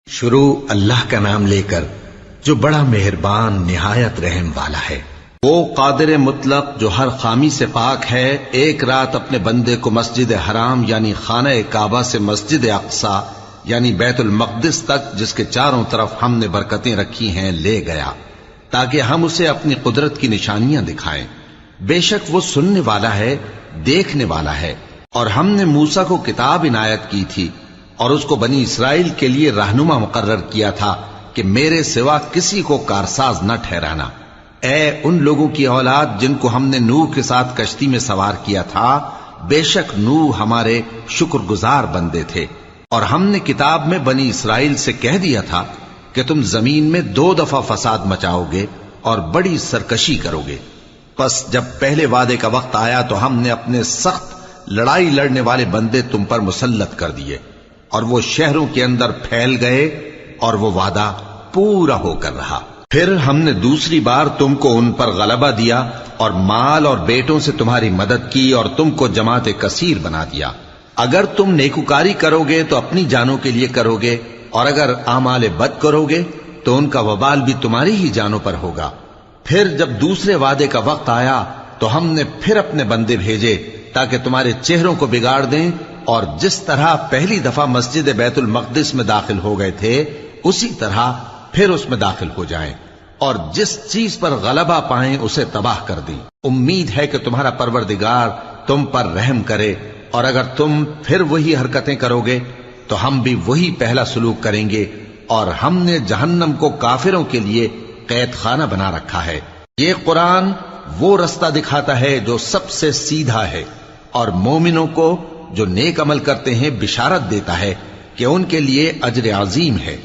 شروع اللہ کا نام لے کر جو بڑا مہربان نہایت رحم والا ہے۔ وہ قادر مطلق جو ہر خامی سے پاک ہے، ایک رات اپنے بندے کو مسجد حرام یعنی خانہ کعبہ سے مسجد اقصی یعنی بیت المقدس تک، جس کے چاروں طرف ہم نے برکتیں رکھی ہیں، لے گیا تاکہ ہم اسے اپنی قدرت کی نشانیاں دکھائیں۔ بے شک وہ سننے والا ہے، دیکھنے والا ہے۔ اور ہم نے موسیٰ کو کتاب عنایت کی تھی اور اس کو بنی اسرائیل کے لیے رہنما مقرر کیا تھا کہ میرے سوا کسی کو کارساز نہ ٹھہرانا۔ اے ان لوگوں کی اولاد جن کو ہم نے نوح کے ساتھ کشتی میں سوار کیا تھا، بے شک نوح ہمارے شکر گزار بندے تھے۔ اور ہم نے کتاب میں بنی اسرائیل سے کہہ دیا تھا کہ تم زمین میں 2 دفعہ فساد مچاؤ گے اور بڑی سرکشی کرو گے۔ پس جب پہلے وعدے کا وقت آیا تو ہم نے اپنے سخت لڑائی لڑنے والے بندے تم پر مسلط کر دیے، اور وہ شہروں کے اندر پھیل گئے اور وہ وعدہ پورا ہو کر رہا۔ پھر ہم نے دوسری بار تم کو ان پر غلبہ دیا اور مال اور بیٹوں سے تمہاری مدد کی اور تم کو جماعت کثیر بنا دیا۔ اگر تم نیکوکاری کرو گے تو اپنی جانوں کے لیے کرو گے، اور اگر اعمال بد کرو گے تو ان کا وبال بھی تمہاری ہی جانوں پر ہوگا۔ پھر جب دوسرے وعدے کا وقت آیا تو ہم نے پھر اپنے بندے بھیجے تاکہ تمہارے چہروں کو بگاڑ دیں، اور جس طرح پہلی دفعہ مسجد بیت المقدس میں داخل ہو گئے تھے اسی طرح پھر اس میں داخل ہو جائیں، اور جس چیز پر غلبہ پائیں اسے تباہ کر دیں۔ امید ہے کہ تمہارا پروردگار تم پر رحم کرے، اور اگر تم پھر وہی حرکتیں کرو گے تو ہم بھی وہی پہلا سلوک کریں گے، اور ہم نے جہنم کو کافروں کے لیے قید خانہ بنا رکھا ہے۔ یہ قرآن وہ رستہ دکھاتا ہے جو سب سے سیدھا ہے، اور مومنوں کو جو نیک عمل کرتے ہیں بشارت دیتا ہے کہ ان کے لیے اجر عظیم ہے،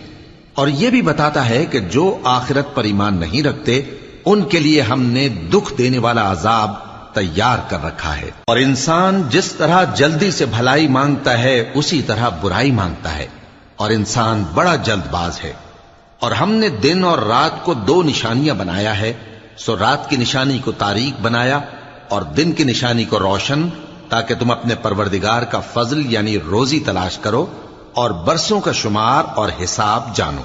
اور یہ بھی بتاتا ہے کہ جو آخرت پر ایمان نہیں رکھتے ان کے لیے ہم نے دکھ دینے والا عذاب تیار کر رکھا ہے۔ اور انسان جس طرح جلدی سے بھلائی مانگتا ہے اسی طرح برائی مانگتا ہے، اور انسان بڑا جلد باز ہے۔ اور ہم نے دن اور رات کو 2 نشانیاں بنایا ہے، سو رات کی نشانی کو تاریک بنایا اور دن کی نشانی کو روشن، تاکہ تم اپنے پروردگار کا فضل یعنی روزی تلاش کرو اور برسوں کا شمار اور حساب جانو۔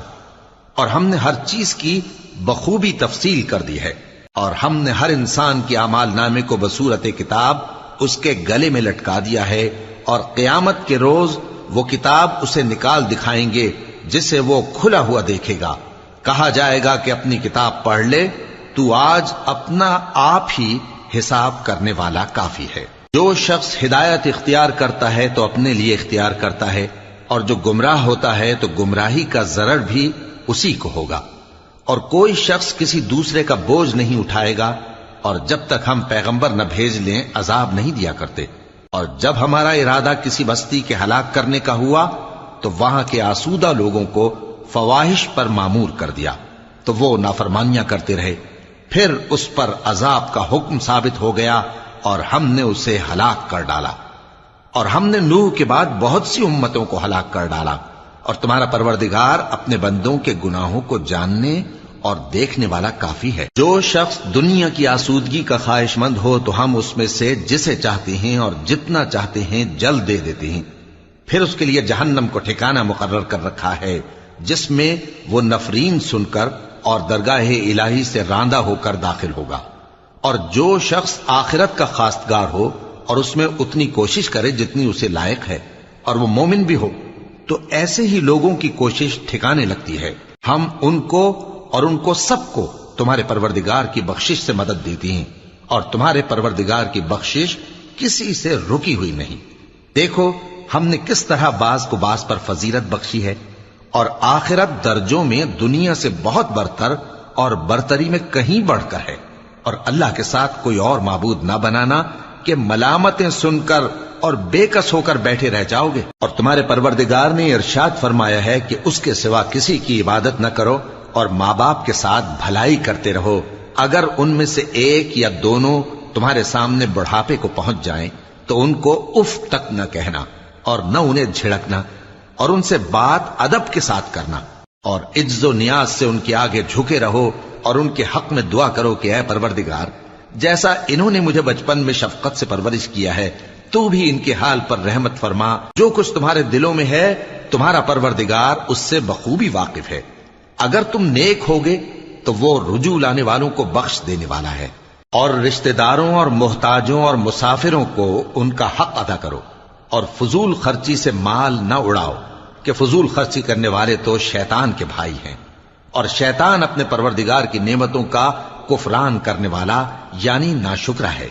اور ہم نے ہر چیز کی بخوبی تفصیل کر دی ہے، اور ہم نے ہر انسان کے اعمال نامے کو بصورت کتاب اس کے گلے میں لٹکا دیا ہے، اور قیامت کے روز وہ کتاب اسے نکال دکھائیں گے جسے وہ کھلا ہوا دیکھے گا۔ کہا جائے گا کہ اپنی کتاب پڑھ لے، تو آج اپنا آپ ہی حساب کرنے والا کافی ہے۔ جو شخص ہدایت اختیار کرتا ہے تو اپنے لیے اختیار کرتا ہے، اور جو گمراہ ہوتا ہے تو گمراہی کا ضرر بھی اسی کو ہوگا۔ اور کوئی شخص کسی دوسرے کا بوجھ نہیں اٹھائے گا، اور جب تک ہم پیغمبر نہ بھیج لیں عذاب نہیں دیا کرتے۔ اور جب ہمارا ارادہ کسی بستی کے ہلاک کرنے کا ہوا تو وہاں کے آسودہ لوگوں کو فواحش پر مامور کر دیا، تو وہ نافرمانیاں کرتے رہے۔ پھر اس پر عذاب کا حکم ثابت ہو گیا اور ہم نے اسے ہلاک کر ڈالا۔ اور ہم نے نوح کے بعد بہت سی امتوں کو ہلاک کر ڈالا، اور تمہارا پروردگار اپنے بندوں کے گناہوں کو جاننے اور دیکھنے والا کافی ہے۔ جو شخص دنیا کی آسودگی کا خواہش مند ہو تو ہم اس میں سے جسے چاہتے ہیں اور جتنا چاہتے ہیں جلد دے دیتے ہیں۔ پھر اس کے لیے جہنم کو ٹھکانہ مقرر کر رکھا ہے، جس میں وہ نفرین سن کر اور درگاہ الہی سے راندہ ہو کر داخل ہوگا۔ اور جو شخص آخرت کا خواستگار ہو اور اس میں اتنی کوشش کرے جتنی اسے لائق ہے، اور وہ مومن بھی ہو، تو ایسے ہی لوگوں کی کوشش ٹھکانے لگتی ہے۔ ہم ان کو اور ان کو سب کو تمہارے پروردگار کی بخشش سے مدد دیتی ہیں، اور تمہارے پروردگار کی بخشش کسی سے رکی ہوئی نہیں۔ دیکھو ہم نے کس طرح بعض کو بعض پر فضیلت بخشی ہے، اور آخرت درجوں میں دنیا سے بہت برتر اور برتری میں کہیں بڑھ کر ہے۔ اور اللہ کے ساتھ کوئی اور معبود نہ بنانا کہ ملامتیں سن کر اور بے کس ہو کر بیٹھے رہ جاؤ گے۔ اور تمہارے پروردگار نے ارشاد فرمایا ہے کہ اس کے سوا کسی کی عبادت نہ کرو، اور ماں باپ کے ساتھ بھلائی کرتے رہو۔ اگر ان میں سے ایک یا دونوں تمہارے سامنے بڑھاپے کو پہنچ جائیں تو ان کو اف تک نہ کہنا، اور نہ انہیں جھڑکنا، اور ان سے بات ادب کے ساتھ کرنا، اور عجز و نیاز سے ان کے آگے جھکے رہو، اور ان کے حق میں دعا کرو کہ اے پروردگار، جیسا انہوں نے مجھے بچپن میں شفقت سے پرورش کیا ہے تو بھی ان کے حال پر رحمت فرما. جو کچھ تمہارے دلوں میں ہے تمہارا پروردگار اس سے بخوبی واقف ہے. اگر تم نیک ہوگے تو وہ رجوع لانے والوں کو بخش دینے والا ہے. اور رشتہ داروں اور محتاجوں اور مسافروں کو ان کا حق ادا کرو، اور فضول خرچی سے مال نہ اڑاؤ کہ فضول خرچی کرنے والے تو شیطان کے بھائی ہیں، اور شیطان اپنے پروردگار کی نعمتوں کا کفران کرنے والا یعنی ناشکرا ہے.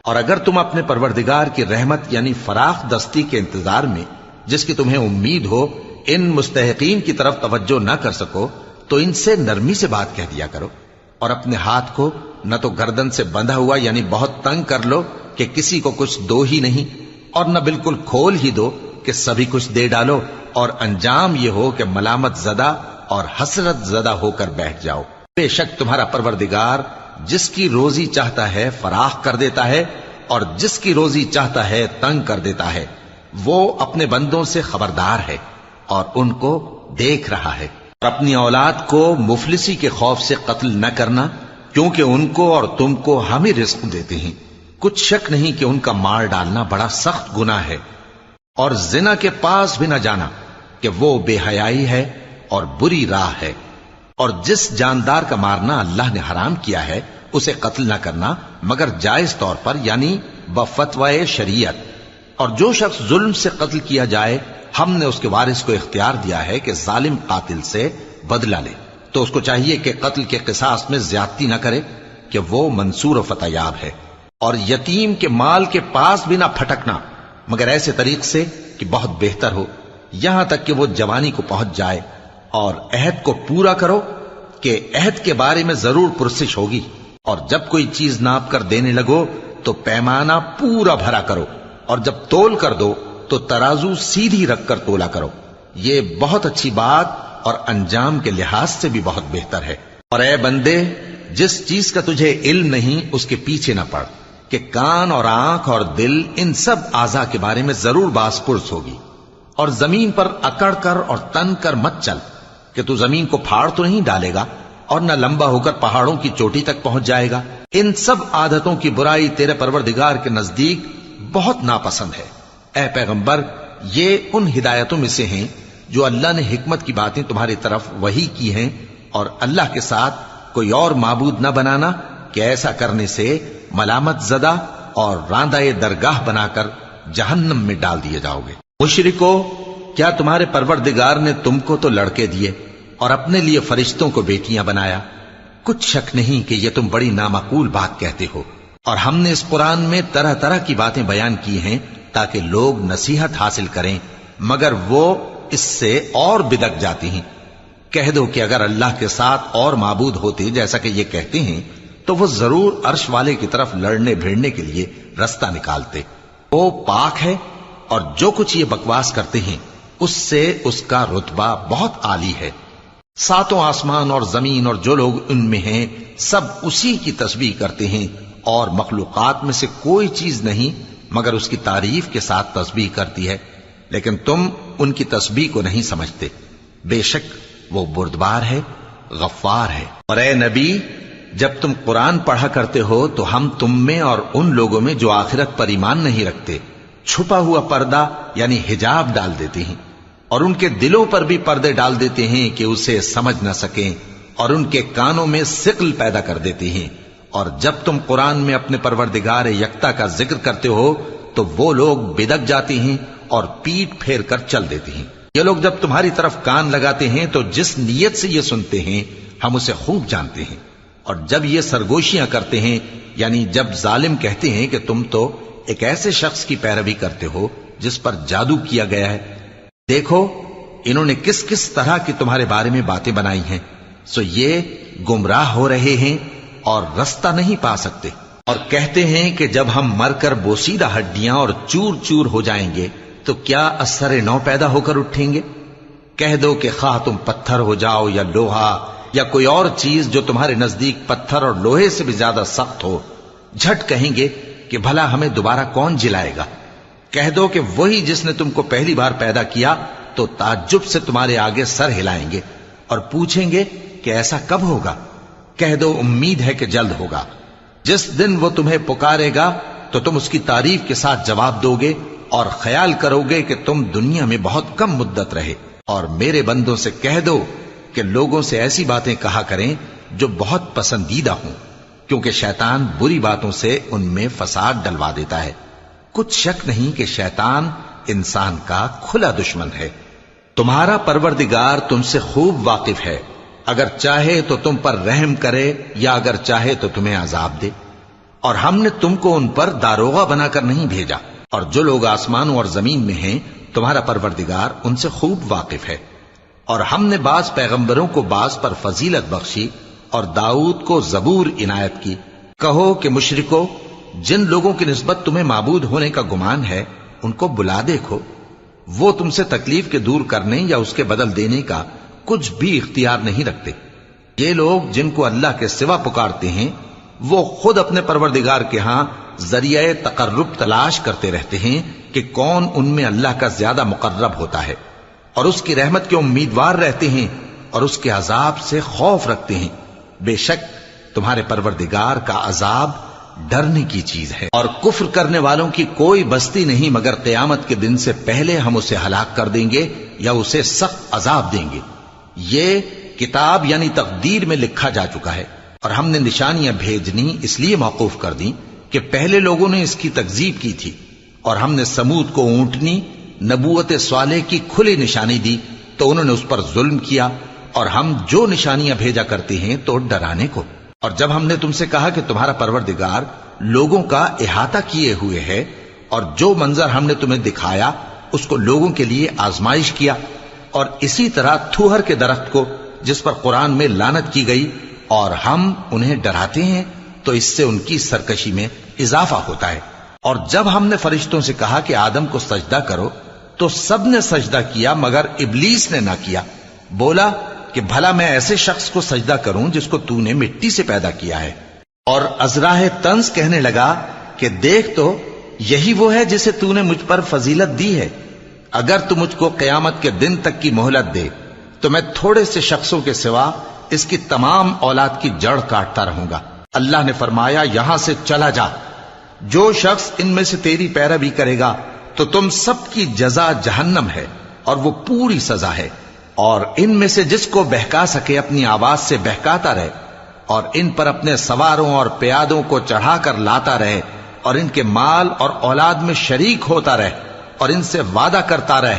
اور اگر تم اپنے پروردگار کی رحمت یعنی فراخ دستی کے انتظار میں جس کی تمہیں امید ہو ان مستحقین کی طرف توجہ نہ کر سکو تو ان سے نرمی سے بات کہہ دیا کرو، اور اپنے ہاتھ کو نہ تو گردن سے بندھا ہوا یعنی بہت تنگ کر لو کہ کسی کو کچھ دو ہی نہیں، اور نہ بالکل کھول ہی دو کہ سبھی کچھ دے ڈالو، اور انجام یہ ہو کہ ملامت زدہ اور حسرت زدہ ہو کر بیٹھ جاؤ. بے شک تمہارا پروردگار جس کی روزی چاہتا ہے فراخ کر دیتا ہے، اور جس کی روزی چاہتا ہے تنگ کر دیتا ہے. وہ اپنے بندوں سے خبردار ہے اور ان کو دیکھ رہا ہے. اور اپنی اولاد کو مفلسی کے خوف سے قتل نہ کرنا، کیونکہ ان کو اور تم کو ہم ہی رزق دیتے ہیں. کچھ شک نہیں کہ ان کا مار ڈالنا بڑا سخت گناہ ہے. اور زنا کے پاس بھی نہ جانا کہ وہ بے حیائی ہے اور بری راہ ہے. اور جس جاندار کا مارنا اللہ نے حرام کیا ہے اسے قتل نہ کرنا مگر جائز طور پر یعنی بفتوائے شریعت. اور جو شخص ظلم سے قتل کیا جائے ہم نے اس کے وارث کو اختیار دیا ہے کہ ظالم قاتل سے بدلہ لے، تو اس کو چاہیے کہ قتل کے قصاص میں زیادتی نہ کرے کہ وہ منصور و فتح یاب ہے. اور یتیم کے مال کے پاس بھی نہ پھٹکنا مگر ایسے طریق سے کہ بہت بہتر ہو، یہاں تک کہ وہ جوانی کو پہنچ جائے. اور عہد کو پورا کرو کہ عہد کے بارے میں ضرور پرسش ہوگی. اور جب کوئی چیز ناپ کر دینے لگو تو پیمانہ پورا بھرا کرو، اور جب تول کر دو تو ترازو سیدھی رکھ کر تولا کرو. یہ بہت اچھی بات اور انجام کے لحاظ سے بھی بہت بہتر ہے. اور اے بندے جس چیز کا تجھے علم نہیں اس کے پیچھے نہ پڑ کہ کان اور آنکھ اور دل ان سب اعضاء کے بارے میں ضرور باز پرس ہوگی. اور زمین پر اکڑ کر اور تن کر مت چل کہ تو زمین کو پھاڑ تو نہیں ڈالے گا اور نہ لمبا ہو کر پہاڑوں کی چوٹی تک پہنچ جائے گا. ان سب عادتوں کی برائی تیرے پروردگار کے نزدیک بہت ناپسند ہے. اے پیغمبر یہ ان ہدایتوں میں سے ہیں جو اللہ نے حکمت کی باتیں تمہاری طرف وحی کی ہیں، اور اللہ کے ساتھ کوئی اور معبود نہ بنانا کہ ایسا کرنے سے ملامت زدہ اور راندہ درگاہ بنا کر جہنم میں ڈال دیے جاؤ گے. مشرکو کیا تمہارے پروردگار نے تم کو تو لڑکے دیے اور اپنے لیے فرشتوں کو بیٹیاں بنایا؟ کچھ شک نہیں کہ یہ تم بڑی نامعقول بات کہتے ہو. اور ہم نے اس قرآن میں طرح طرح کی باتیں بیان کی ہیں تاکہ لوگ نصیحت حاصل کریں، مگر وہ اس سے اور بدک جاتی ہیں. کہہ دو کہ اگر اللہ کے ساتھ اور معبود ہوتے جیسا کہ یہ کہتے ہیں تو وہ ضرور عرش والے کی طرف لڑنے بھیڑنے کے لیے رستہ نکالتے. وہ پاک ہے اور جو کچھ یہ بکواس کرتے ہیں اس سے اس کا رتبہ بہت عالی ہے. ساتوں آسمان اور زمین اور جو لوگ ان میں ہیں سب اسی کی تسبیح کرتے ہیں، اور مخلوقات میں سے کوئی چیز نہیں مگر اس کی تعریف کے ساتھ تسبیح کرتی ہے، لیکن تم ان کی تسبیح کو نہیں سمجھتے. بے شک وہ بردبار ہے، غفار ہے. اور اے نبی جب تم قرآن پڑھا کرتے ہو تو ہم تم میں اور ان لوگوں میں جو آخرت پر ایمان نہیں رکھتے چھپا ہوا پردہ یعنی حجاب ڈال دیتے ہیں، اور ان کے دلوں پر بھی پردے ڈال دیتے ہیں کہ اسے سمجھ نہ سکیں، اور ان کے کانوں میں ثقل پیدا کر دیتے ہیں. اور جب تم قرآن میں اپنے پروردگار یکتا کا ذکر کرتے ہو تو وہ لوگ بدک جاتے ہیں اور پیٹ پھیر کر چل دیتے ہیں. یہ لوگ جب تمہاری طرف کان لگاتے ہیں تو جس نیت سے یہ سنتے ہیں ہم اسے خوب جانتے ہیں. اور جب یہ سرگوشیاں کرتے ہیں یعنی جب ظالم کہتے ہیں کہ تم تو ایک ایسے شخص کی پیروی کرتے ہو جس پر جادو کیا گیا ہے، دیکھو انہوں نے کس کس طرح کی تمہارے بارے میں باتیں بنائی ہیں، سو یہ گمراہ ہو رہے ہیں اور رستہ نہیں پا سکتے. اور کہتے ہیں کہ جب ہم مر کر بوسیدہ ہڈیاں اور چور چور ہو جائیں گے تو کیا اثر نو پیدا ہو کر اٹھیں گے؟ کہہ دو کہ خواہ تم پتھر ہو جاؤ یا لوہا یا کوئی اور چیز جو تمہارے نزدیک پتھر اور لوہے سے بھی زیادہ سخت ہو، جھٹ کہیں گے کہ بھلا ہمیں دوبارہ کون جلائے گا. کہہ دو کہ وہی جس نے تم کو پہلی بار پیدا کیا تو تعجب سے تمہارے آگے سر ہلائیں گے اور پوچھیں گے کہ ایسا کب ہوگا. کہہ دو امید ہے کہ جلد ہوگا. جس دن وہ تمہیں پکارے گا تو تم اس کی تعریف کے ساتھ جواب دو گے اور خیال کرو گے کہ تم دنیا میں بہت کم مدت رہے. اور میرے بندوں سے کہہ دو کہ لوگوں سے ایسی باتیں کہا کریں جو بہت پسندیدہ ہوں، کیونکہ شیطان بری باتوں سے ان میں فساد ڈلوا دیتا ہے. کچھ شک نہیں کہ شیطان انسان کا کھلا دشمن ہے. تمہارا پروردگار تم سے خوب واقف ہے، اگر چاہے تو تم پر رحم کرے یا اگر چاہے تو تمہیں عذاب دے. اور ہم نے تم کو ان پر داروغہ بنا کر نہیں بھیجا، اور جو لوگ آسمانوں اور زمین میں ہیں تمہارا پروردگار ان سے خوب واقف ہے. اور ہم نے بعض پیغمبروں کو بعض پر فضیلت بخشی اور داؤد کو زبور عنایت کی. کہو کہ مشرکو، جن لوگوں کی نسبت تمہیں معبود ہونے کا گمان ہے ان کو بلا دیکھو، وہ تم سے تکلیف کے دور کرنے یا اس کے بدل دینے کا کچھ بھی اختیار نہیں رکھتے. یہ لوگ جن کو اللہ کے سوا پکارتے ہیں وہ خود اپنے پروردگار کے ہاں ذریعہ تقرب تلاش کرتے رہتے ہیں کہ کون ان میں اللہ کا زیادہ مقرب ہوتا ہے، اور اس کی رحمت کے امیدوار رہتے ہیں اور اس کے عذاب سے خوف رکھتے ہیں. بے شک تمہارے پروردگار کا عذاب ڈرنے کی چیز ہے. اور کفر کرنے والوں کی کوئی بستی نہیں مگر قیامت کے دن سے پہلے ہم اسے ہلاک کر دیں گے یا اسے سخت عذاب دیں گے. یہ کتاب یعنی تقدیر میں لکھا جا چکا ہے. اور ہم نے نشانیاں بھیجنی اس لیے موقوف کر دیں کہ پہلے لوگوں نے اس کی تکذیب کی تھی. اور ہم نے سمود کو اونٹنی نبوت صالح کی کھلی نشانی دی تو انہوں نے اس پر ظلم کیا. اور ہم جو نشانیاں بھیجا کرتے ہیں تو ڈرانے کو. اور جب ہم نے تم سے کہا کہ تمہارا پروردگار لوگوں کا احاطہ کیے ہوئے ہے اور جو منظر ہم نے تمہیں دکھایا اس کو لوگوں کے لیے آزمائش کیا، اور اسی طرح تھوہر کے درخت کو جس پر قرآن میں لعنت کی گئی، اور ہم انہیں ڈراتے ہیں تو اس سے ان کی سرکشی میں اضافہ ہوتا ہے. اور جب ہم نے فرشتوں سے کہا کہ آدم کو سجدہ کرو تو سب نے سجدہ کیا مگر ابلیس نے نہ کیا. بولا کہ بھلا میں ایسے شخص کو سجدہ کروں جس کو تو نے مٹی سے پیدا کیا ہے. اور ازراہ طنز کہنے لگا کہ دیکھ تو یہی وہ ہے جسے تو نے مجھ پر فضیلت دی ہے. اگر تو مجھ کو قیامت کے دن تک کی مہلت دے تو میں تھوڑے سے شخصوں کے سوا اس کی تمام اولاد کی جڑ کاٹتا رہوں گا. اللہ نے فرمایا یہاں سے چلا جا، جو شخص ان میں سے تیری پیروی کرے گا تو تم سب کی جزا جہنم ہے اور وہ پوری سزا ہے. اور ان میں سے جس کو بہکا سکے اپنی آواز سے بہکاتا رہے، اور ان پر اپنے سواروں اور پیادوں کو چڑھا کر لاتا رہے، اور ان کے مال اور اولاد میں شریک ہوتا رہے، اور ان سے وعدہ کرتا رہے.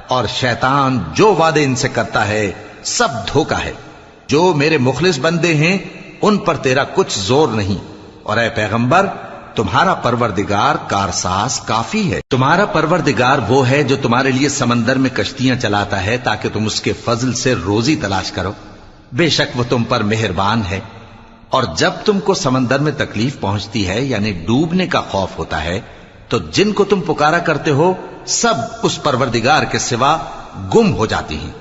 اور شیطان جو وعدے ان سے کرتا ہے سب دھوکا ہے. جو میرے مخلص بندے ہیں ان پر تیرا کچھ زور نہیں. اور اے پیغمبر تمہارا پروردگار کارساز کافی ہے. تمہارا پروردگار وہ ہے جو تمہارے لیے سمندر میں کشتیاں چلاتا ہے تاکہ تم اس کے فضل سے روزی تلاش کرو. بے شک وہ تم پر مہربان ہے. اور جب تم کو سمندر میں تکلیف پہنچتی ہے یعنی ڈوبنے کا خوف ہوتا ہے تو جن کو تم پکارا کرتے ہو سب اس پروردگار کے سوا گم ہو جاتی ہیں.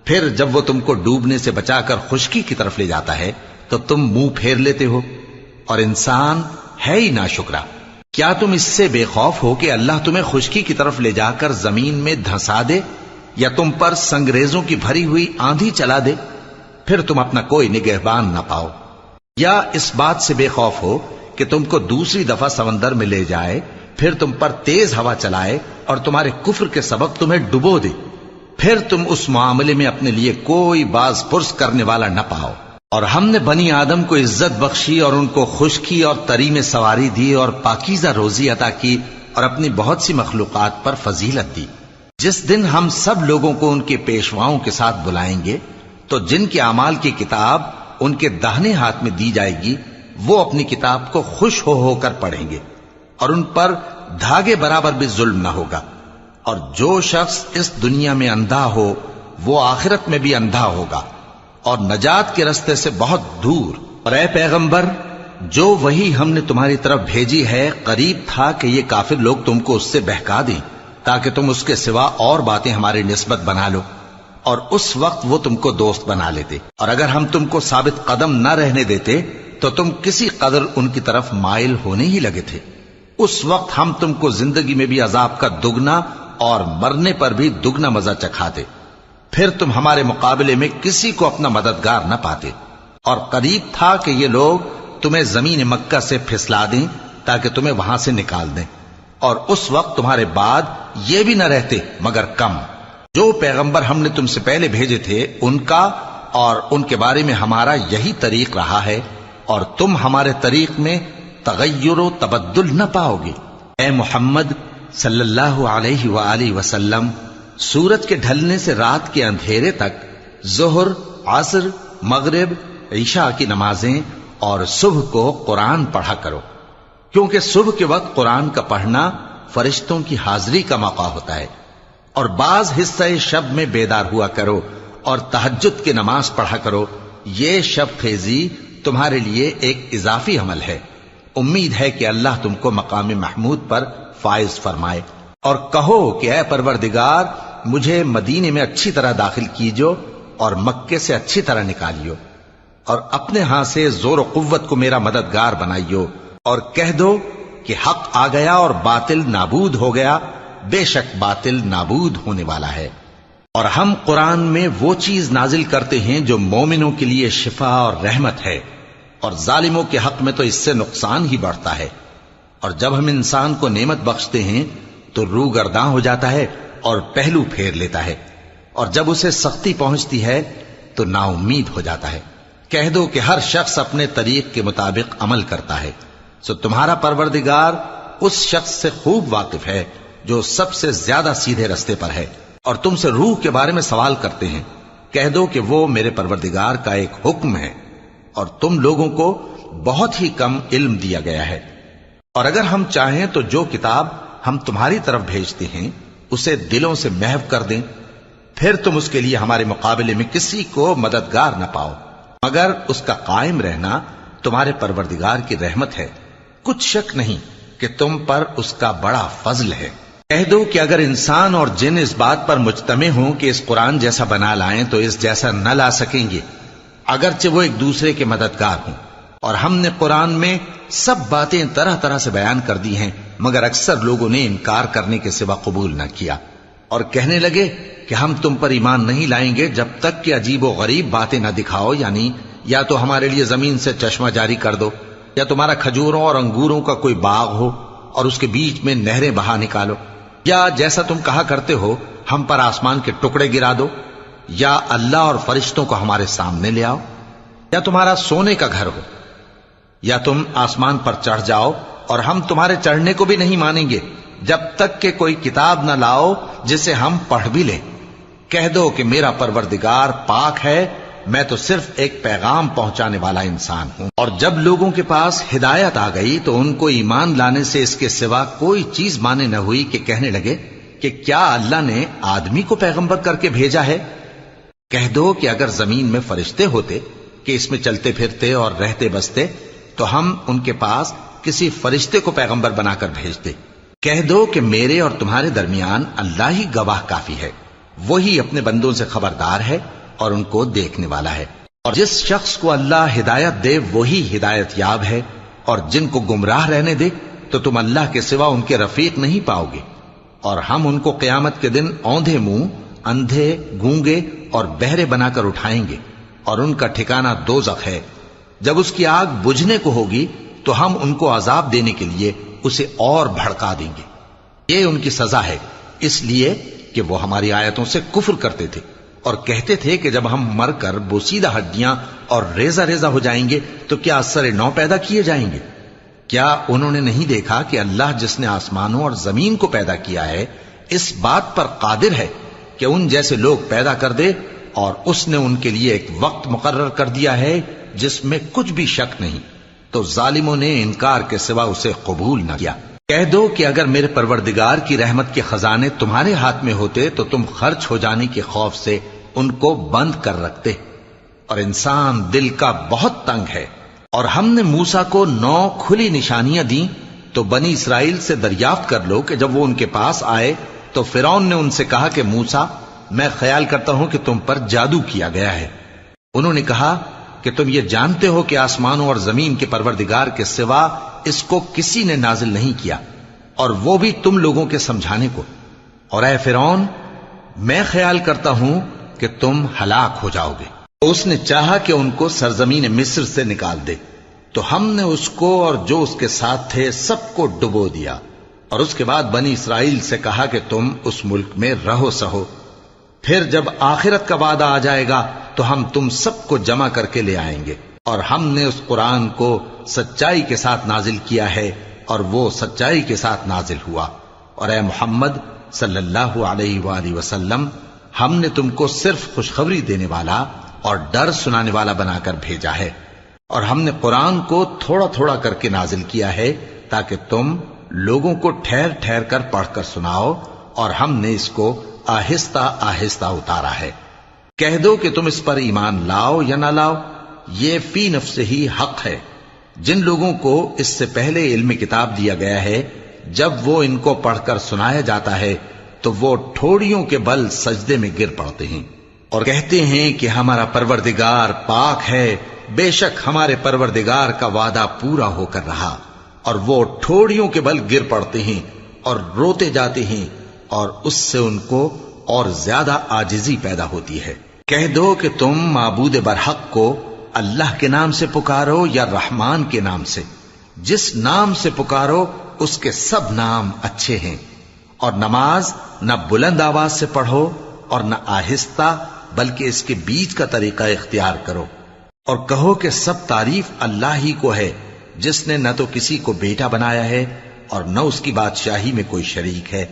پھر جب وہ تم کو ڈوبنے سے بچا کر خشکی کی طرف لے جاتا ہے تو تم منہ پھیر لیتے ہو. اور انسان ہے ہی ناشکرا. کیا تم اس سے بے خوف ہو کہ اللہ تمہیں خشکی کی طرف لے جا کر زمین میں دھنسا دے یا تم پر سنگریزوں کی بھری ہوئی آندھی چلا دے، پھر تم اپنا کوئی نگہبان نہ پاؤ؟ یا اس بات سے بے خوف ہو کہ تم کو دوسری دفعہ سمندر میں لے جائے، پھر تم پر تیز ہوا چلائے اور تمہارے کفر کے سبب تمہیں ڈبو دے، پھر تم اس معاملے میں اپنے لیے کوئی باز پرس کرنے والا نہ پاؤ؟ اور ہم نے بنی آدم کو عزت بخشی اور ان کو خشکی اور تری میں سواری دی اور پاکیزہ روزی عطا کی اور اپنی بہت سی مخلوقات پر فضیلت دی. جس دن ہم سب لوگوں کو ان کے پیشواؤں کے ساتھ بلائیں گے تو جن کے اعمال کی کتاب ان کے داہنے ہاتھ میں دی جائے گی وہ اپنی کتاب کو خوش ہو کر پڑھیں گے اور ان پر دھاگے برابر بھی ظلم نہ ہوگا. اور جو شخص اس دنیا میں اندھا ہو وہ آخرت میں بھی اندھا ہوگا اور نجات کے رستے سے بہت دور. اور اے پیغمبر جو وہی ہم نے تمہاری طرف بھیجی ہے قریب تھا کہ یہ کافر لوگ تم کو اس سے بہکا دیں تاکہ تم اس کے سوا اور باتیں ہماری نسبت بنا لو، اور اس وقت وہ تم کو دوست بنا لیتے. اور اگر ہم تم کو ثابت قدم نہ رہنے دیتے تو تم کسی قدر ان کی طرف مائل ہونے ہی لگے تھے. اس وقت ہم تم کو زندگی میں بھی عذاب کا دگنا اور مرنے پر بھی دگنا مزہ چکھاتے، پھر تم ہمارے مقابلے میں کسی کو اپنا مددگار نہ پاتے. اور قریب تھا کہ یہ لوگ تمہیں زمین مکہ سے پھسلا دیں تاکہ تمہیں وہاں سے نکال دیں، اور اس وقت تمہارے بعد یہ بھی نہ رہتے مگر کم۔ جو پیغمبر ہم نے تم سے پہلے بھیجے تھے ان کا اور ان کے بارے میں ہمارا یہی طریق رہا ہے، اور تم ہمارے طریق میں تغیر و تبدل نہ پاؤ گے۔ اے محمد صلی اللہ علیہ وآلہ وسلم، سورج کے ڈھلنے سے رات کے اندھیرے تک ظہر، عصر، مغرب، عشاء کی نمازیں اور صبح کو قرآن پڑھا کرو، کیونکہ صبح کے وقت قرآن کا پڑھنا فرشتوں کی حاضری کا موقع ہوتا ہے، اور بعض حصہ شب میں بیدار ہوا کرو اور تہجد کی نماز پڑھا کرو۔ یہ شب خیزی تمہارے لیے ایک اضافی عمل ہے۔ امید ہے کہ اللہ تم کو مقام محمود پر فائز فرمائے۔ اور کہو کہ اے پروردگار، مجھے مدینے میں اچھی طرح داخل کیجو اور مکے سے اچھی طرح نکالیو، اور اپنے ہاں سے زور و قوت کو میرا مددگار بنائیو، اور کہہ دو کہ حق آ گیا اور باطل نابود ہو گیا، بے شک باطل نابود ہونے والا ہے۔ اور ہم قرآن میں وہ چیز نازل کرتے ہیں جو مومنوں کے لیے شفا اور رحمت ہے، اور ظالموں کے حق میں تو اس سے نقصان ہی بڑھتا ہے۔ اور جب ہم انسان کو نعمت بخشتے ہیں تو روح گرداں ہو جاتا ہے اور پہلو پھیر لیتا ہے، اور جب اسے سختی پہنچتی ہے تو نا امید ہو جاتا ہے۔ کہہ دو کہ ہر شخص اپنے طریق کے مطابق عمل کرتا ہے، سو تمہارا پروردگار اس شخص سے خوب واقف ہے جو سب سے زیادہ سیدھے رستے پر ہے۔ اور تم سے روح کے بارے میں سوال کرتے ہیں، کہہ دو کہ وہ میرے پروردگار کا ایک حکم ہے، اور تم لوگوں کو بہت ہی کم علم دیا گیا ہے۔ اور اگر ہم چاہیں تو جو کتاب ہم تمہاری طرف بھیجتے ہیں اسے دلوں سے محو کر دیں، پھر تم اس کے لیے ہمارے مقابلے میں کسی کو مددگار نہ پاؤ، مگر اس کا قائم رہنا تمہارے پروردگار کی رحمت ہے، کچھ شک نہیں کہ تم پر اس کا بڑا فضل ہے۔ کہہ دو کہ اگر انسان اور جن اس بات پر مجتمع ہوں کہ اس قرآن جیسا بنا لائیں تو اس جیسا نہ لا سکیں گے، اگرچہ وہ ایک دوسرے کے مددگار ہوں۔ اور ہم نے قرآن میں سب باتیں طرح طرح سے بیان کر دی ہیں، مگر اکثر لوگوں نے انکار کرنے کے سوا قبول نہ کیا، اور کہنے لگے کہ ہم تم پر ایمان نہیں لائیں گے جب تک کہ عجیب و غریب باتیں نہ دکھاؤ، یعنی یا تو ہمارے لیے زمین سے چشمہ جاری کر دو، یا تمہارا کھجوروں اور انگوروں کا کوئی باغ ہو اور اس کے بیچ میں نہریں بہا نکالو، یا جیسا تم کہا کرتے ہو ہم پر آسمان کے ٹکڑے گرا دو، یا اللہ اور فرشتوں کو ہمارے سامنے لے آؤ، یا تمہارا سونے کا گھر ہو، یا تم آسمان پر چڑھ جاؤ، اور ہم تمہارے چڑھنے کو بھی نہیں مانیں گے جب تک کہ کوئی کتاب نہ لاؤ جسے ہم پڑھ بھی لیں۔ کہہ دو کہ میرا پروردگار پاک ہے، میں تو صرف ایک پیغام پہنچانے والا انسان ہوں۔ اور جب لوگوں کے پاس ہدایت آ گئی تو ان کو ایمان لانے سے اس کے سوا کوئی چیز مانے نہ ہوئی کہ کہنے لگے کہ کیا اللہ نے آدمی کو پیغمبر کر کے بھیجا ہے؟ کہہ دو کہ اگر زمین میں فرشتے ہوتے کہ اس میں چلتے پھرتے اور رہتے بستے تو ہم ان کے پاس کسی فرشتے کو پیغمبر بنا کر بھیجتے۔ کہہ دو کہ میرے اور تمہارے درمیان اللہ ہی گواہ کافی ہے، وہی اپنے بندوں سے خبردار ہے اور ان کو دیکھنے والا ہے۔ اور جس شخص کو اللہ ہدایت دے وہی ہدایت یاب ہے، اور جن کو گمراہ رہنے دے تو تم اللہ کے سوا ان کے رفیق نہیں پاؤ گے۔ اور ہم ان کو قیامت کے دن اوندھے منہ، اندھے، گونگے اور بہرے بنا کر اٹھائیں گے، اور ان کا ٹھکانہ دوزخ ہے۔ جب اس کی آگ بجھنے کو ہوگی تو ہم ان کو عذاب دینے کے لیے اسے اور بھڑکا دیں گے۔ یہ ان کی سزا ہے، اس لیے کہ وہ ہماری آیتوں سے کفر کرتے تھے اور کہتے تھے کہ جب ہم مر کر بوسیدہ ہڈیاں اور ریزہ ریزہ ہو جائیں گے تو کیا اثر نو پیدا کیے جائیں گے؟ کیا انہوں نے نہیں دیکھا کہ اللہ جس نے آسمانوں اور زمین کو پیدا کیا ہے اس بات پر قادر ہے کہ ان جیسے لوگ پیدا کر دے، اور اس نے ان کے لیے ایک وقت مقرر کر دیا ہے جس میں کچھ بھی شک نہیں، تو ظالموں نے انکار کے سوا اسے قبول نہ کیا۔ کہہ دو کہ اگر میرے پروردگار کی رحمت کے خزانے تمہارے ہاتھ میں ہوتے تو تم خرچ ہو جانے کے خوف سے ان کو بند کر رکھتے، اور انسان دل کا بہت تنگ ہے۔ اور ہم نے موسیٰ کو 9 کھلی نشانیاں دیں تو بنی اسرائیل سے دریافت کر لو کہ جب وہ ان کے پاس آئے تو فرعون نے ان سے کہا کہ موسیٰ، میں خیال کرتا ہوں کہ تم پر جادو کیا گیا ہے۔ انہوں نے کہا کہ تم یہ جانتے ہو کہ آسمانوں اور زمین کے پروردگار کے سوا اس کو کسی نے نازل نہیں کیا، اور وہ بھی تم لوگوں کے سمجھانے کو۔ اور اے فرعون، میں خیال کرتا ہوں کہ تم ہلاک ہو جاؤ گے۔ اس نے چاہا کہ ان کو سرزمین مصر سے نکال دے، تو ہم نے اس کو اور جو اس کے ساتھ تھے سب کو ڈبو دیا، اور اس کے بعد بنی اسرائیل سے کہا کہ تم اس ملک میں رہو سہو، پھر جب آخرت کا وعدہ آ جائے گا تو ہم تم سب کو جمع کر کے لے آئیں گے۔ اور ہم نے اس قرآن کو سچائی کے ساتھ نازل کیا ہے، اور وہ سچائی کے ساتھ نازل ہوا۔ اور اے محمد صلی اللہ علیہ وآلہ وسلم، ہم نے تم کو صرف خوشخبری دینے والا اور ڈر سنانے والا بنا کر بھیجا ہے، اور ہم نے قرآن کو تھوڑا تھوڑا کر کے نازل کیا ہے تاکہ تم لوگوں کو ٹھہر ٹھہر کر پڑھ کر سناؤ، اور ہم نے اس کو آہستہ آہستہ اتارا ہے۔ کہہ دو کہ تم اس پر ایمان لاؤ یا نہ لاؤ، یہ فی نفس ہی حق ہے۔ جن لوگوں کو اس سے پہلے علم کتاب دیا گیا ہے، جب وہ ان کو پڑھ کر سنایا جاتا ہے تو وہ ٹھوڑیوں کے بل سجدے میں گر پڑتے ہیں اور کہتے ہیں کہ ہمارا پروردگار پاک ہے، بے شک ہمارے پروردگار کا وعدہ پورا ہو کر رہا، اور وہ ٹھوڑیوں کے بل گر پڑتے ہیں اور روتے جاتے ہیں، اور اس سے ان کو اور زیادہ عاجزی پیدا ہوتی ہے۔ کہہ دو کہ تم معبود برحق کو اللہ کے نام سے پکارو یا رحمان کے نام سے، جس نام سے پکارو اس کے سب نام اچھے ہیں، اور نماز نہ بلند آواز سے پڑھو اور نہ آہستہ، بلکہ اس کے بیچ کا طریقہ اختیار کرو، اور کہو کہ سب تعریف اللہ ہی کو ہے، جس نے نہ تو کسی کو بیٹا بنایا ہے اور نہ اس کی بادشاہی میں کوئی شریک ہے،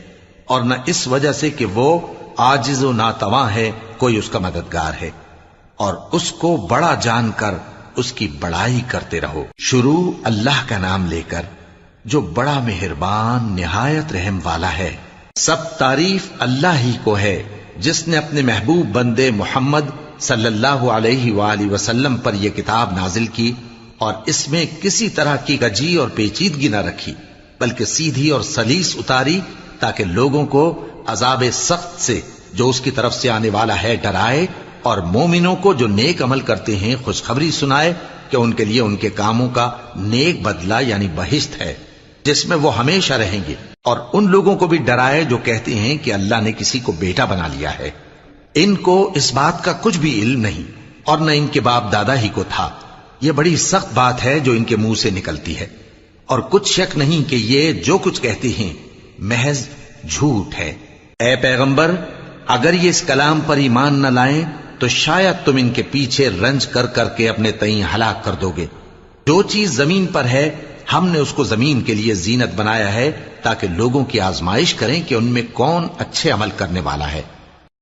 اور نہ اس وجہ سے کہ وہ عاجز و ناتواں ہے کوئی اس کا مددگار ہے، اور اس کو بڑا جان کر اس کی بڑائی کرتے رہو۔ شروع اللہ کا نام لے کر جو بڑا مہربان نہایت رحم والا ہے۔ سب تعریف اللہ ہی کو ہے جس نے اپنے محبوب بندے محمد صلی اللہ علیہ وآلہ وسلم پر یہ کتاب نازل کی، اور اس میں کسی طرح کی گجی اور پیچیدگی نہ رکھی، بلکہ سیدھی اور سلیس اتاری تاکہ لوگوں کو عذاب سخت سے جو اس کی طرف سے آنے والا ہے ڈرائے، اور مومنوں کو جو نیک عمل کرتے ہیں خوشخبری سنائے کہ ان کے لیے ان کے کاموں کا نیک بدلہ یعنی بہشت ہے جس میں وہ ہمیشہ رہیں گے، اور ان لوگوں کو بھی ڈرائے جو کہتے ہیں کہ اللہ نے کسی کو بیٹا بنا لیا ہے۔ ان کو اس بات کا کچھ بھی علم نہیں، اور نہ ان کے باپ دادا ہی کو تھا۔ یہ بڑی سخت بات ہے جو ان کے منہ سے نکلتی ہے، اور کچھ شک نہیں کہ یہ جو کچھ کہتے ہیں محض جھوٹ ہے۔ اے پیغمبر، اگر یہ اس کلام پر ایمان نہ لائیں تو شاید تم ان کے پیچھے رنج کر کر کے اپنے تئیں ہلاک کر دو گے۔ جو چیز زمین پر ہے ہم نے اس کو زمین کے لیے زینت بنایا ہے تاکہ لوگوں کی آزمائش کریں کہ ان میں کون اچھے عمل کرنے والا ہے،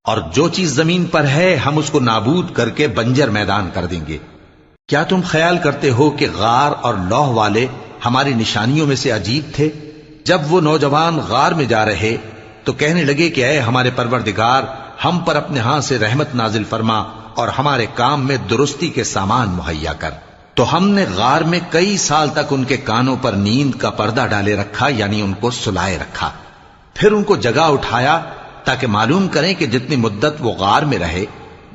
اور جو چیز زمین پر ہے ہم اس کو نابود کر کے بنجر میدان کر دیں گے۔ کیا تم خیال کرتے ہو کہ غار اور لوح والے ہماری نشانیوں میں سے عجیب تھے؟ جب وہ نوجوان غار میں جا رہے تو کہنے لگے کہ اے ہمارے پروردگار، ہم پر اپنے ہاں سے رحمت نازل فرما اور ہمارے کام میں درستی کے سامان مہیا کر۔ تو ہم نے غار میں کئی سال تک ان کے کانوں پر نیند کا پردہ ڈالے رکھا، یعنی ان کو سلائے رکھا، پھر ان کو جگا اٹھایا تاکہ معلوم کریں کہ جتنی مدت وہ غار میں رہے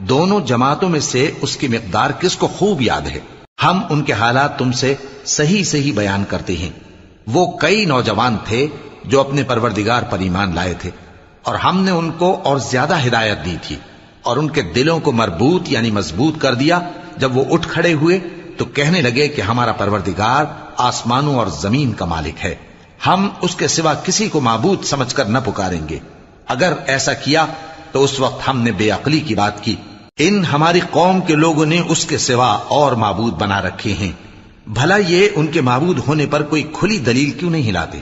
دونوں جماعتوں میں سے اس کی مقدار کس کو خوب یاد ہے۔ ہم ان کے حالات تم سے صحیح صحیح بیان کرتے ہیں۔ وہ کئی نوجوان تھے جو اپنے پروردگار پر ایمان لائے تھے، اور ہم نے ان کو اور زیادہ ہدایت دی تھی، اور ان کے دلوں کو مربوط یعنی مضبوط کر دیا۔ جب وہ اٹھ کھڑے ہوئے تو کہنے لگے کہ ہمارا پروردگار آسمانوں اور زمین کا مالک ہے، ہم اس کے سوا کسی کو معبود سمجھ کر نہ پکاریں گے۔ اگر ایسا کیا تو اس وقت ہم نے بے عقلی کی بات کی۔ ان ہماری قوم کے لوگوں نے اس کے سوا اور معبود بنا رکھے ہیں، بھلا یہ ان کے معبود ہونے پر کوئی کھلی دلیل کیوں نہیں لاتے؟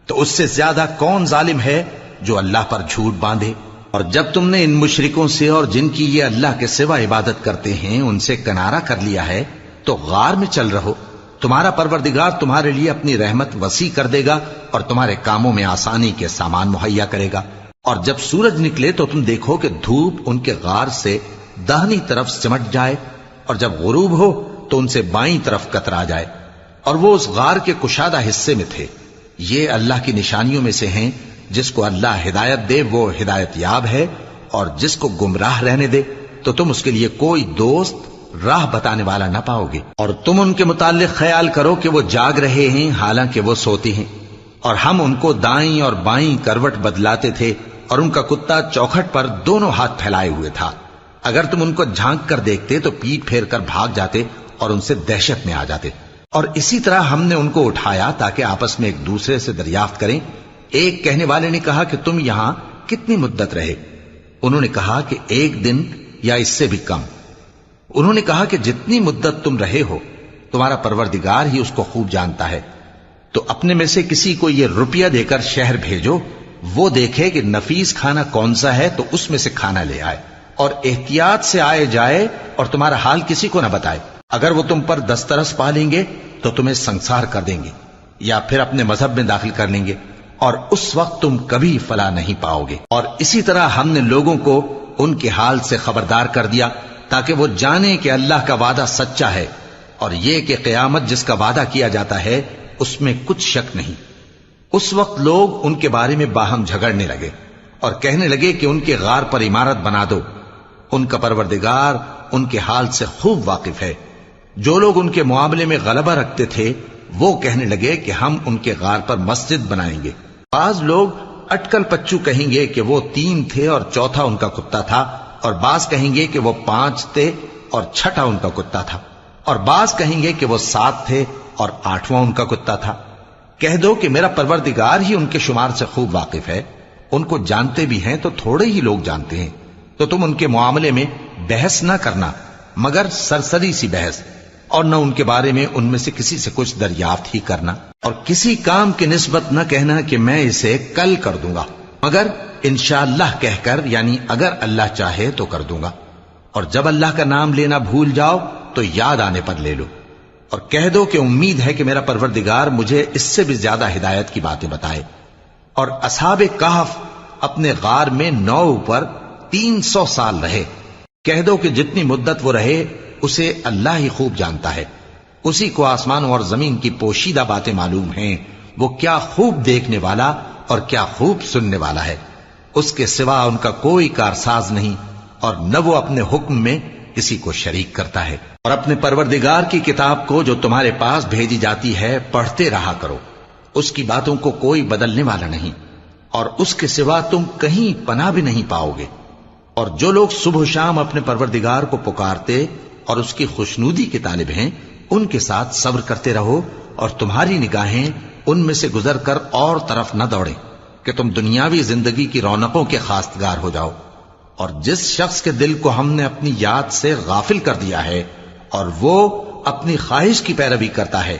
تو اس سے زیادہ کون ظالم ہے جو اللہ پر جھوٹ باندھے؟ اور جب تم نے ان مشرکوں سے اور جن کی یہ اللہ کے سوا عبادت کرتے ہیں ان سے کنارہ کر لیا ہے تو غار میں چل رہو، تمہارا پروردگار تمہارے لیے اپنی رحمت وسیع کر دے گا اور تمہارے کاموں میں آسانی کے سامان مہیا کرے گا۔ اور جب سورج نکلے تو تم دیکھو کہ دھوپ ان کے غار سے داہنی طرف سمٹ جائے، اور جب غروب ہو تو ان سے بائیں طرف کترا جائے، اور وہ اس غار کے کشادہ حصے میں تھے۔ یہ اللہ کی نشانیوں میں سے ہیں، جس کو اللہ ہدایت دے وہ ہدایت یاب ہے، اور جس کو گمراہ رہنے دے تو تم اس کے لیے کوئی دوست راہ بتانے والا نہ پاؤ گے۔ اور تم ان کے متعلق خیال کرو کہ وہ جاگ رہے ہیں حالانکہ وہ سوتے ہیں، اور ہم ان کو دائیں اور بائیں کروٹ بدلاتے تھے، اور ان کا کتا چوکھٹ پر دونوں ہاتھ پھیلائے ہوئے تھا۔ اگر تم ان کو جھانک کر دیکھتے تو پیٹ پھیر کر بھاگ جاتے اور ان سے دہشت میں آ جاتے۔ اور اسی طرح ہم نے ان کو اٹھایا تاکہ آپس میں ایک دوسرے سے دریافت کریں۔ ایک کہنے والے نے کہا کہ تم یہاں کتنی مدت رہے؟ انہوں نے کہا کہ 1 دن یا اس سے بھی کم۔ انہوں نے کہا کہ جتنی مدت تم رہے ہو تمہارا پروردگار ہی اس کو خوب جانتا ہے، تو اپنے میں سے کسی کو یہ روپیہ دے کر شہر بھیجو، وہ دیکھے کہ نفیس کھانا کون سا ہے تو اس میں سے کھانا لے آئے، اور احتیاط سے آئے جائے اور تمہارا حال کسی کو نہ بتائے۔ اگر وہ تم پر دسترس پا لیں گے تو تمہیں سنسار کر دیں گے یا پھر اپنے مذہب میں داخل کر لیں گے، اور اس وقت تم کبھی فلاح نہیں پاؤ گے۔ اور اسی طرح ہم نے لوگوں کو ان کے حال سے خبردار کر دیا تاکہ وہ جانیں کہ اللہ کا وعدہ سچا ہے، اور یہ کہ قیامت جس کا وعدہ کیا جاتا ہے اس میں کچھ شک نہیں۔ اس وقت لوگ ان کے بارے میں باہم جھگڑنے لگے اور کہنے لگے کہ ان کے غار پر عمارت بنا دو۔ ان کا پروردگار ان کے حال سے خوب واقف ہے۔ جو لوگ ان کے معاملے میں غلبہ رکھتے تھے وہ کہنے لگے کہ ہم ان کے غار پر مسجد بنائیں گے۔ بعض لوگ اٹکل پچو کہیں گے کہ وہ 3 تھے اور چوتھا ان کا کتا تھا، اور بعض کہیں گے کہ وہ 5 تھے اور چھٹا ان کا کتا تھا، اور بعض کہیں گے کہ وہ 7 تھے اور 8واں ان کا کتا تھا۔ کہہ دو کہ میرا پروردگار ہی ان کے شمار سے خوب واقف ہے، ان کو جانتے بھی ہیں تو تھوڑے ہی لوگ جانتے ہیں۔ تو تم ان کے معاملے میں بحث نہ کرنا مگر سرسری سی بحث، اور نہ ان کے بارے میں ان میں سے کسی سے کچھ دریافت ہی کرنا، اور کسی کام کی نسبت نہ کہنا کہ میں اسے کل کر دوں گا، مگر انشاءاللہ کہہ کر، یعنی اگر اللہ چاہے تو کر دوں گا، اور جب اللہ کا نام لینا بھول جاؤ تو یاد آنے پر لے لو، اور کہہ دو کہ امید ہے کہ میرا پروردگار مجھے اس سے بھی زیادہ ہدایت کی باتیں بتائے۔ اور اصحاب کہف اپنے غار میں 9 پر 300 سال رہے۔ کہہ دو کہ جتنی مدت وہ رہے اسے اللہ ہی خوب جانتا ہے، اسی کو آسمانوں اور زمین کی پوشیدہ باتیں معلوم ہیں، وہ کیا خوب دیکھنے والا اور کیا خوب سننے والا ہے۔ اس کے سوا ان کا کوئی کارساز نہیں، اور نہ وہ اپنے حکم میں کسی کو شریک کرتا ہے۔ اور اپنے پروردگار کی کتاب کو جو تمہارے پاس بھیجی جاتی ہے پڑھتے رہا کرو، اس کی باتوں کو کوئی بدلنے والا نہیں، اور اس کے سوا تم کہیں پناہ بھی نہیں پاؤ گے۔ اور جو لوگ صبح و شام اپنے پروردگار کو پکارتے اور اس کی خوشنودی کے طالب ہیں، ان کے ساتھ صبر کرتے رہو، اور تمہاری نگاہیں ان میں سے گزر کر اور طرف نہ دوڑیں کہ تم دنیاوی زندگی کی رونقوں کے خواستگار ہو جاؤ۔ اور جس شخص کے دل کو ہم نے اپنی یاد سے غافل کر دیا ہے اور وہ اپنی خواہش کی پیروی کرتا ہے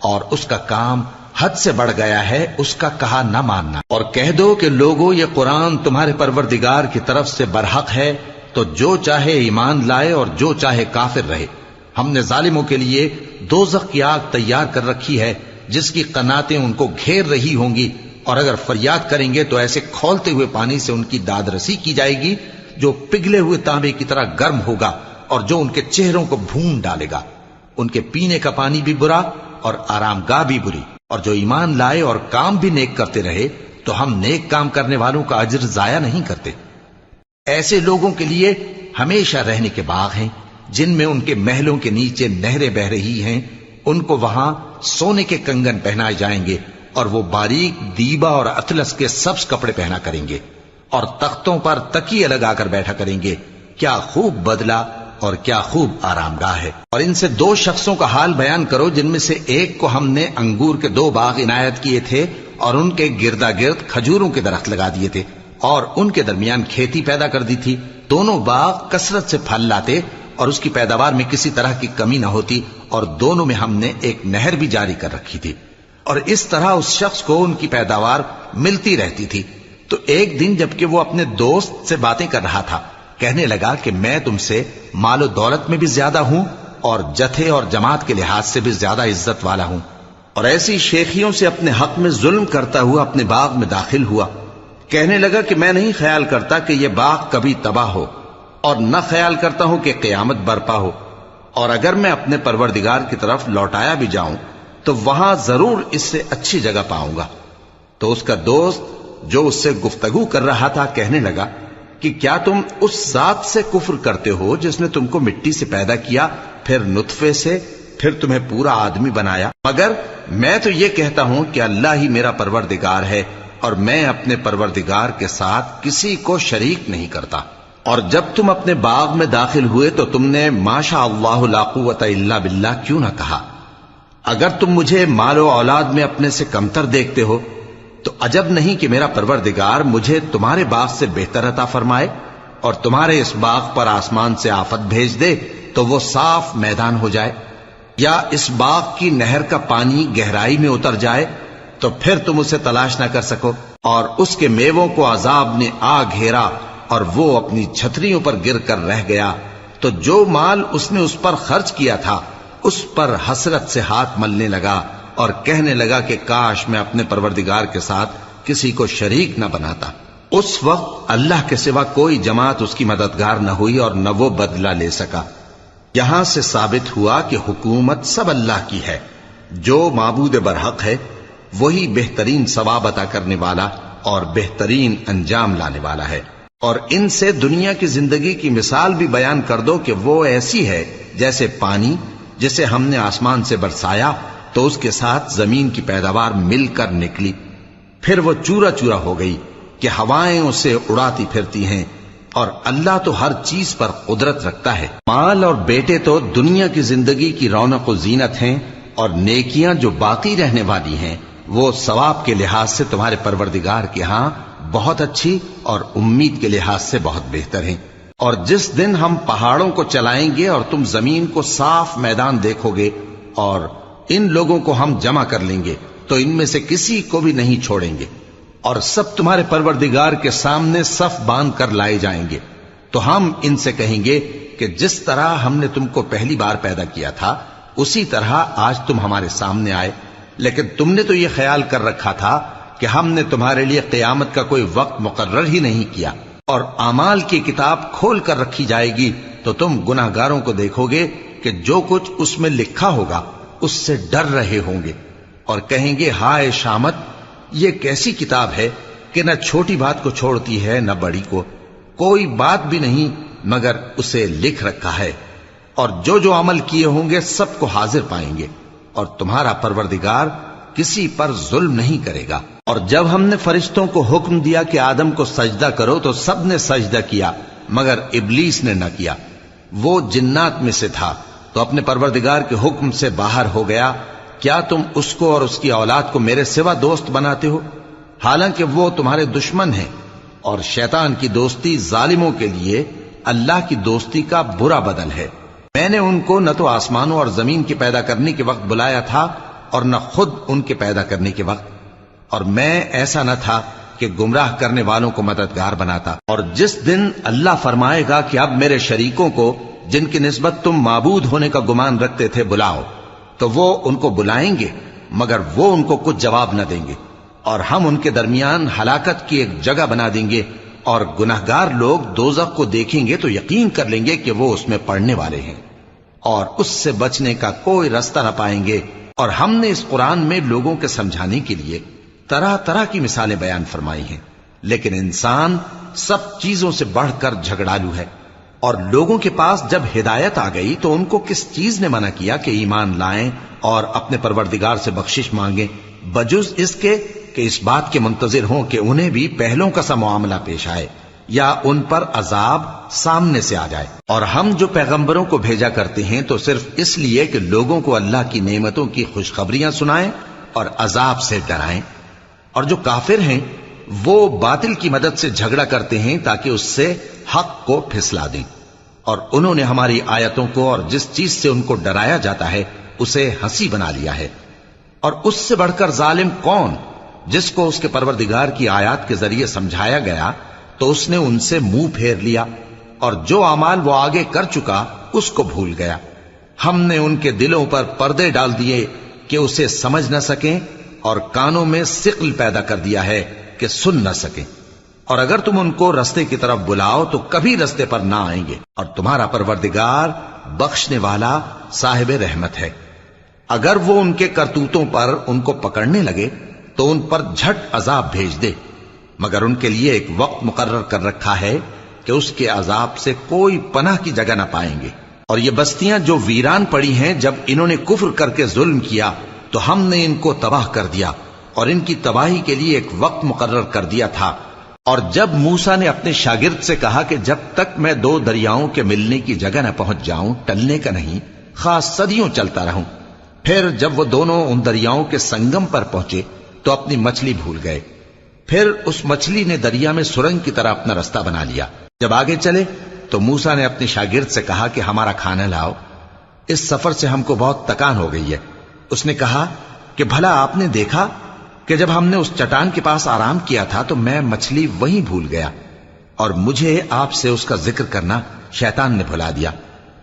اور اس کا کام حد سے بڑھ گیا ہے، اس کا کہا نہ ماننا۔ اور کہہ دو کہ لوگو یہ قرآن تمہارے پروردگار کی طرف سے برحق ہے، تو جو چاہے ایمان لائے اور جو چاہے کافر رہے۔ ہم نے ظالموں کے لیے دوزخ کی آگ تیار کر رکھی ہے جس کی قناتیں ان کو گھیر رہی ہوں گی، اور اگر فریاد کریں گے تو ایسے کھولتے ہوئے پانی سے ان کی داد رسی کی جائے گی جو پگھلے ہوئے تانبے کی طرح گرم ہوگا اور جو ان کے چہروں کو بھون ڈالے گا۔ ان کے پینے کا پانی بھی برا اور آرام گاہ بھی بری۔ اور جو ایمان لائے اور کام بھی نیک کرتے رہے تو ہم نیک کام کرنے والوں کا اجر ضائع نہیں کرتے۔ ایسے لوگوں کے لیے ہمیشہ رہنے کے باغ ہیں جن میں ان کے محلوں کے نیچے نہریں بہ رہی ہیں، ان کو وہاں سونے کے کنگن پہنائے جائیں گے، اور وہ باریک دیبا اور اطلس کے سبز کپڑے پہنا کریں گے، اور تختوں پر تکیے لگا کر بیٹھا کریں گے۔ کیا خوب بدلہ اور کیا خوب آرام گاہ ہے۔ اور ان سے 2 شخصوں کا حال بیان کرو جن میں سے ایک کو ہم نے انگور کے 2 باغ عنایت کیے تھے اور ان کے گردا گرد کھجوروں کے درخت لگا دیے تھے اور ان کے درمیان کھیتی پیدا کر دی تھی۔ دونوں باغ کثرت سے پھل لاتے اور اس کی پیداوار میں کسی طرح کی کمی نہ ہوتی، اور دونوں میں ہم نے ایک نہر بھی جاری کر رکھی تھی، اور اس طرح اس شخص کو ان کی پیداوار ملتی رہتی تھی۔ تو ایک دن جبکہ وہ اپنے دوست سے باتیں کر رہا تھا، کہنے لگا کہ میں تم سے مال و دولت میں بھی زیادہ ہوں اور جتھے اور جماعت کے لحاظ سے بھی زیادہ عزت والا ہوں، اور ایسی شیخیوں سے اپنے حق میں ظلم کرتا ہوا اپنے باغ میں داخل ہوا۔ کہنے لگا کہ میں نہیں خیال کرتا کہ یہ باغ کبھی تباہ ہو، اور نہ خیال کرتا ہوں کہ قیامت برپا ہو، اور اگر میں اپنے پروردگار کی طرف لوٹایا بھی جاؤں تو وہاں ضرور اس سے اچھی جگہ پاؤں گا۔ تو اس کا دوست جو اس سے گفتگو کر رہا تھا کہنے لگا کہ کیا تم اس ذات سے کفر کرتے ہو جس نے تم کو مٹی سے پیدا کیا، پھر نطفے سے، پھر تمہیں پورا آدمی بنایا؟ مگر میں تو یہ کہتا ہوں کہ اللہ ہی میرا پروردگار ہے، اور میں اپنے پروردگار کے ساتھ کسی کو شریک نہیں کرتا۔ اور جب تم اپنے باغ میں داخل ہوئے تو تم نے ما شاء اللہ لا قوت الا باللہ کیوں نہ کہا؟ اگر تم مجھے مال و اولاد میں اپنے سے کمتر دیکھتے ہو تو عجب نہیں کہ میرا پروردگار مجھے تمہارے باغ سے بہتر عطا فرمائے اور تمہارے اس باغ پر آسمان سے آفت بھیج دے تو وہ صاف میدان ہو جائے، یا اس باغ کی نہر کا پانی گہرائی میں اتر جائے تو پھر تم اسے تلاش نہ کر سکو، اور اس کے میووں کو عذاب نے آ گھیرا اور وہ اپنی چھتریوں پر گر کر رہ گیا، تو جو مال اس نے اس پر خرچ کیا تھا اس پر حسرت سے ہاتھ ملنے لگا اور کہنے لگا کہ کاش میں اپنے پروردگار کے ساتھ کسی کو شریک نہ بناتا۔ اس وقت اللہ کے سوا کوئی جماعت اس کی مددگار نہ ہوئی اور نہ وہ بدلہ لے سکا۔ یہاں سے ثابت ہوا کہ حکومت سب اللہ کی ہے، جو معبود برحق ہے وہی بہترین ثواب عطا کرنے والا اور بہترین انجام لانے والا ہے۔ اور ان سے دنیا کی زندگی کی مثال بھی بیان کر دو کہ وہ ایسی ہے جیسے پانی جسے ہم نے آسمان سے برسایا تو اس کے ساتھ زمین کی پیداوار مل کر نکلی، پھر وہ چورا چورا ہو گئی کہ ہوائیں اسے اڑاتی پھرتی ہیں، اور اللہ تو ہر چیز پر قدرت رکھتا ہے۔ مال اور بیٹے تو دنیا کی زندگی کی رونق و زینت ہیں، اور نیکیاں جو باقی رہنے والی ہیں وہ ثواب کے لحاظ سے تمہارے پروردگار کے ہاں بہت اچھی اور امید کے لحاظ سے بہت بہتر ہیں۔ اور جس دن ہم پہاڑوں کو چلائیں گے اور تم زمین کو صاف میدان دیکھو گے اور ان لوگوں کو ہم جمع کر لیں گے تو ان میں سے کسی کو بھی نہیں چھوڑیں گے، اور سب تمہارے پروردگار کے سامنے صف باندھ کر لائے جائیں گے، تو ہم ان سے کہیں گے کہ جس طرح ہم نے تم کو پہلی بار پیدا کیا تھا اسی طرح آج تم ہمارے سامنے آئے، لیکن تم نے تو یہ خیال کر رکھا تھا کہ ہم نے تمہارے لیے قیامت کا کوئی وقت مقرر ہی نہیں کیا، اور اعمال کی کتاب کھول کر رکھی جائے گی تو تم گناہگاروں کو دیکھو گے کہ جو کچھ اس میں لکھا ہوگا اس سے ڈر رہے ہوں گے، اور کہیں گے ہائے شامت، یہ کیسی کتاب ہے کہ نہ چھوٹی بات کو چھوڑتی ہے نہ بڑی کو، کوئی بات بھی نہیں مگر اسے لکھ رکھا ہے، اور جو جو عمل کیے ہوں گے سب کو حاضر پائیں گے، اور تمہارا پروردگار کسی پر ظلم نہیں کرے گا۔ اور جب ہم نے فرشتوں کو حکم دیا کہ آدم کو سجدہ کرو تو سب نے سجدہ کیا مگر ابلیس نے نہ کیا، وہ جنات میں سے تھا تو اپنے پروردگار کے حکم سے باہر ہو گیا۔ کیا تم اس کو اور اس کی اولاد کو میرے سوا دوست بناتے ہو، حالانکہ وہ تمہارے دشمن ہیں، اور شیطان کی دوستی ظالموں کے لیے اللہ کی دوستی کا برا بدل ہے۔ میں نے ان کو نہ تو آسمانوں اور زمین کے پیدا کرنے کے وقت بلایا تھا اور نہ خود ان کے پیدا کرنے کے وقت، اور میں ایسا نہ تھا کہ گمراہ کرنے والوں کو مددگار بناتا۔ اور جس دن اللہ فرمائے گا کہ اب میرے شریکوں کو جن کی نسبت تم معبود ہونے کا گمان رکھتے تھے بلاؤ، تو وہ ان کو بلائیں گے مگر وہ ان کو کچھ جواب نہ دیں گے، اور ہم ان کے درمیان ہلاکت کی ایک جگہ بنا دیں گے، اور گناہگار لوگ دوزخ کو دیکھیں گے تو یقین کر لیں گے کہ وہ اس میں پڑنے والے ہیں، اور اس سے بچنے کا کوئی راستہ نہ پائیں گے۔ اور ہم نے اس قرآن میں لوگوں کے سمجھانے کے لیے طرح طرح کی مثالیں بیان فرمائی ہیں، لیکن انسان سب چیزوں سے بڑھ کر جھگڑالو ہے، اور لوگوں کے پاس جب ہدایت آ گئی تو ان کو کس چیز نے منع کیا کہ ایمان لائیں اور اپنے پروردگار سے بخشش مانگیں، بجز اس کے کہ اس بات کے منتظر ہوں کہ انہیں بھی پہلوں کا سا معاملہ پیش آئے یا ان پر عذاب سامنے سے آ جائے۔ اور ہم جو پیغمبروں کو بھیجا کرتے ہیں تو صرف اس لیے کہ لوگوں کو اللہ کی نعمتوں کی خوشخبریاں سنائیں اور عذاب سے ڈرائیں، اور جو کافر ہیں وہ باطل کی مدد سے جھگڑا کرتے ہیں تاکہ اس سے حق کو پھسلا دیں، اور انہوں نے ہماری آیتوں کو اور جس چیز سے ان کو ڈرایا جاتا ہے اسے ہنسی بنا لیا ہے۔ اور اس سے بڑھ کر ظالم کون، جس کو اس کے پروردگار کی آیات کے ذریعے سمجھایا گیا تو اس نے ان سے منہ پھیر لیا، اور جو اعمال وہ آگے کر چکا اس کو بھول گیا۔ ہم نے ان کے دلوں پر پردے ڈال دیے کہ اسے سمجھ نہ سکیں، اور کانوں میں ثقل پیدا کر دیا ہے کہ سن نہ سکیں، اور اگر تم ان کو رستے کی طرف بلاؤ تو کبھی رستے پر نہ آئیں گے، اور تمہارا پروردگار بخشنے والا صاحب رحمت ہے۔ اگر وہ ان کے کرتوتوں پر ان کو پکڑنے لگے تو ان پر جھٹ عذاب بھیج دے، مگر ان کے لیے ایک وقت مقرر کر رکھا ہے کہ اس کے عذاب سے کوئی پناہ کی جگہ نہ پائیں گے۔ اور یہ بستیاں جو ویران پڑی ہیں، جب انہوں نے کفر کر کے ظلم کیا تو ہم نے ان کو تباہ کر دیا، اور ان کی تباہی کے لیے ایک وقت مقرر کر دیا تھا۔ اور جب موسیٰ نے اپنے شاگرد سے کہا کہ جب تک میں دو دریاؤں کے ملنے کی جگہ نہ پہنچ جاؤں ٹلنے کا نہیں، خاص صدیوں چلتا رہوں، پھر جب وہ دونوں ان دریاؤں کے سنگم پر پہنچے تو اپنی مچھلی بھول گئے. پھر اس مچھلی نے دریا میں سرنگ کی طرح اپنا رستہ بنا لیا. جب آگے چلے تو موسیٰ نے اپنے شاگرد سے کہا کہ ہمارا کھانا لاؤ، اس سفر سے ہم کو بہت تکان ہو گئی ہے. اس نے کہا کہ بھلا آپ نے دیکھا کہ جب ہم نے اس چٹان کے پاس آرام کیا تھا تو میں مچھلی وہیں بھول گیا، اور مجھے آپ سے اس کا ذکر کرنا شیطان نے بھلا دیا،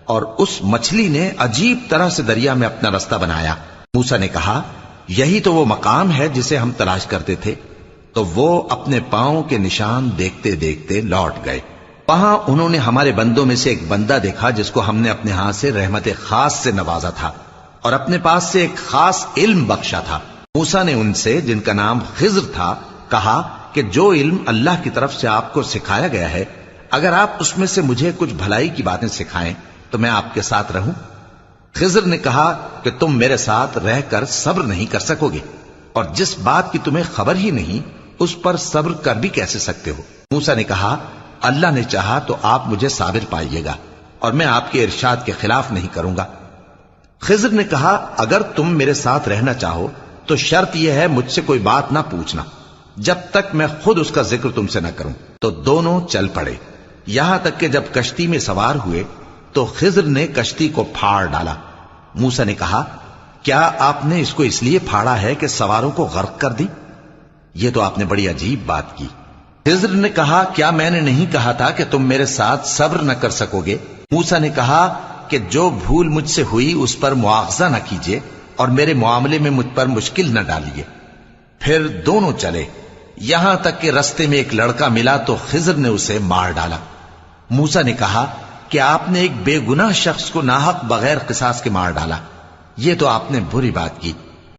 اور اس مچھلی نے عجیب طرح سے دریا میں اپنا رستہ بنایا. موسیٰ نے کہا یہی تو وہ مقام ہے جسے ہم تلاش کرتے تھے. تو وہ اپنے پاؤں کے نشان دیکھتے دیکھتے لوٹ گئے. وہاں انہوں نے ہمارے بندوں میں سے ایک بندہ دیکھا جس کو ہم نے اپنے ہاتھ سے رحمت خاص سے نوازا تھا اور اپنے پاس سے ایک خاص علم بخشا تھا. موسیٰ نے ان سے جن کا نام خضر تھا کہا کہ جو علم اللہ کی طرف سے آپ کو سکھایا گیا ہے، اگر آپ اس میں سے مجھے کچھ بھلائی کی باتیں سکھائیں تو میں آپ کے ساتھ رہوں. خضر نے کہا کہ تم میرے ساتھ رہ کر صبر نہیں کر سکو گے، اور جس بات کی تمہیں خبر ہی نہیں اس پر صبر کر بھی کیسے سکتے ہو. موسیٰ نے کہا اللہ نے چاہا تو آپ مجھے صابر پائیے گا، اور میں آپ کے ارشاد کے خلاف نہیں کروں گا. خضر نے کہا اگر تم میرے ساتھ رہنا چاہو تو شرط یہ ہے مجھ سے کوئی بات نہ پوچھنا جب تک میں خود اس کا ذکر تم سے نہ کروں. تو دونوں چل پڑے، یہاں تک کہ جب کشتی میں سوار ہوئے تو خضر نے کشتی کو پھاڑ ڈالا. موسیٰ نے کہا کیا آپ نے اس کو اس لیے پھاڑا ہے کہ سواروں کو غرق کر دی؟ یہ تو آپ نے بڑی عجیب بات کی. خضر نے کہا کیا میں نے نہیں کہا تھا کہ تم میرے ساتھ صبر نہ کر سکو گے؟ موسیٰ نے کہا کہ جو بھول مجھ سے ہوئی اس پر مواخذہ نہ کیجیے اور میرے معاملے میں مجھ پر مشکل نہ ڈالیے. پھر دونوں چلے، یہاں تک کہ رستے میں ایک لڑکا ملا تو خضر نے اسے مار ڈالا. موسیٰ نے کہا کہ آپ نے ایک بے گناہ شخص کو ناحق بغیر قصاص کے مار ڈالا، یہ تو آپ نے بری بات کی.